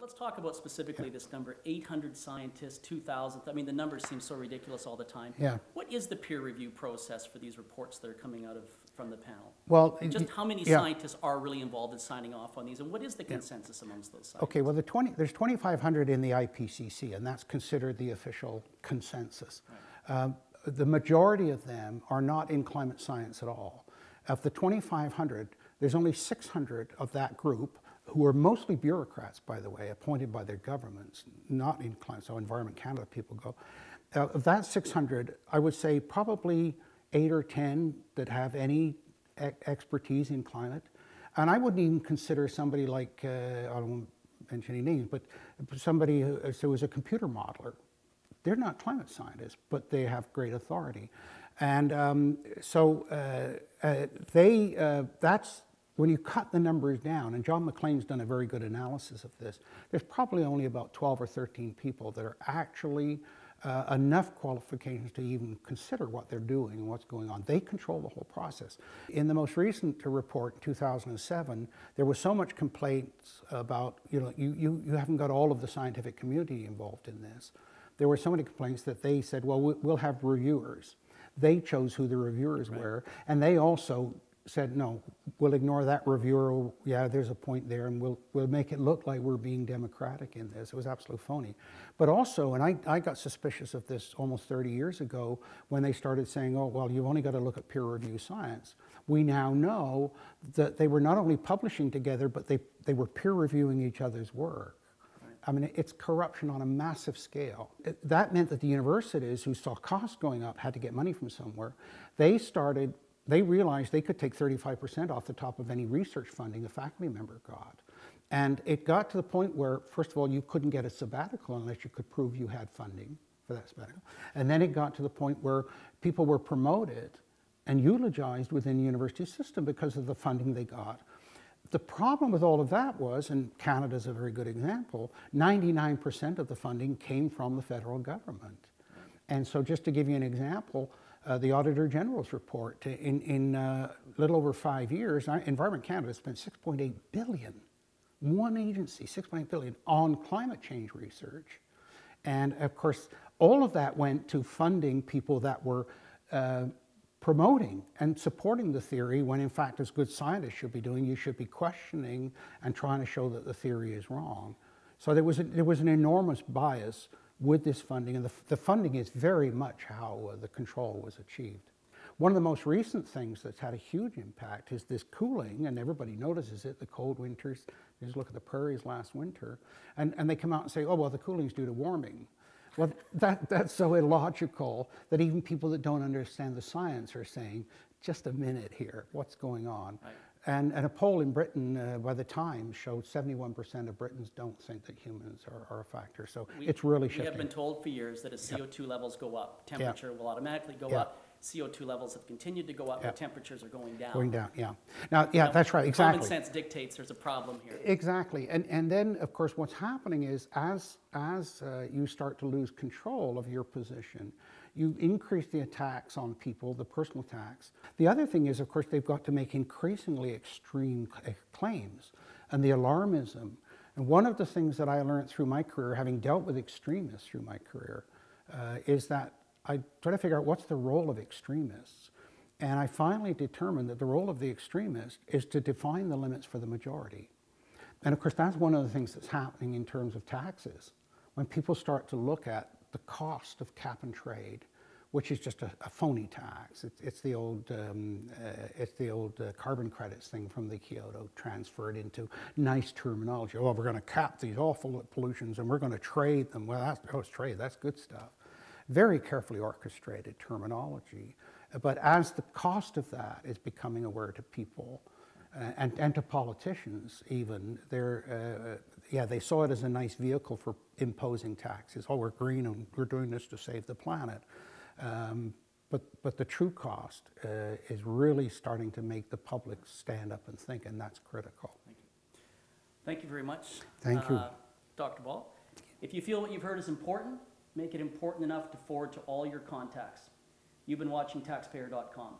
Let's talk about specifically this number, 800 scientists, 2,000. I mean, the numbers seem so ridiculous all the time. Yeah. What is the peer review process for these reports that are coming out from the panel? Well, just how many scientists are really involved in signing off on these, and what is the consensus amongst those scientists? Okay, well, there's 2,500 in the IPCC, and that's considered the official consensus. Right. The majority of them are not in climate science at all. Of the 2,500, there's only 600 of that group, who are mostly bureaucrats, by the way, appointed by their governments, not in climate, so Environment Canada people go. Of that 600, I would say probably 8 or 10 that have any expertise in climate. And I wouldn't even consider somebody like, I won't mention any names, but somebody who is a computer modeler. They're not climate scientists, but they have great authority. And that's, when you cut the numbers down, and John McLean's done a very good analysis of this, there's probably only about 12 or 13 people that are actually enough qualifications to even consider what they're doing and what's going on. They control the whole process. In the most recent report, in 2007, there was so much complaints about, you haven't got all of the scientific community involved in this. There were so many complaints that they said, well, we'll have reviewers. They chose who the reviewers were, and they also said, no, we'll ignore that reviewer. Yeah, there's a point there, and we'll make it look like we're being democratic in this. It was absolutely phony. But also, and I got suspicious of this almost 30 years ago when they started saying, oh, well, you've only got to look at peer review science. We now know that they were not only publishing together, but they were peer reviewing each other's work. I mean, it's corruption on a massive scale. That meant that the universities, who saw costs going up, had to get money from somewhere. They realized they could take 35% off the top of any research funding a faculty member got. And it got to the point where, first of all, you couldn't get a sabbatical unless you could prove you had funding for that sabbatical. And then it got to the point where people were promoted and eulogized within the university system because of the funding they got. The problem with all of that was, and Canada's a very good example, 99% of the funding came from the federal government. And so just to give you an example, the Auditor General's report, in a little over 5 years, Environment Canada spent $6.8 billion, one agency, $6.8 billion, on climate change research. And of course, all of that went to funding people that were promoting and supporting the theory, when in fact, as good scientists should be doing, you should be questioning and trying to show that the theory is wrong. So there was an enormous bias with this funding, and the funding is very much how the control was achieved. One of the most recent things that's had a huge impact is this cooling, and everybody notices it, the cold winters. Just look at the prairies last winter, and they come out and say, oh, well, the cooling's due to warming. Well, that's so illogical that even people that don't understand the science are saying, just a minute here, what's going on? Right. And a poll in Britain by the Times showed 71% of Britons don't think that humans are a factor. So it's really shifting. We have been told for years that as CO2 levels go up, temperature will automatically go up. CO2 levels have continued to go up, but temperatures are going down. Going down, Now, that's right, exactly. Common sense dictates there's a problem here. Exactly, and then, of course, what's happening is as you start to lose control of your position, you increase the attacks on people, the personal attacks. The other thing is, of course, they've got to make increasingly extreme claims, and the alarmism. And one of the things that I learned through my career, having dealt with extremists through my career, is that I try to figure out what's the role of extremists. And I finally determined that the role of the extremist is to define the limits for the majority. And of course, that's one of the things that's happening in terms of taxes. When people start to look at the cost of cap and trade, which is just a phony tax. It's the old carbon credits thing from the Kyoto transferred into nice terminology. Oh, we're going to cap these awful pollutions and we're going to trade them. Well, that's trade. That's good stuff. Very carefully orchestrated terminology. But as the cost of that is becoming aware to people and to politicians even, they saw it as a nice vehicle for imposing taxes. Oh, we're green and we're doing this to save the planet. But the true cost is really starting to make the public stand up and think, and that's critical. Thank you. Thank you very much. Thank you. Dr. Ball. If you feel what you've heard is important, make it important enough to forward to all your contacts. You've been watching taxpayer.com.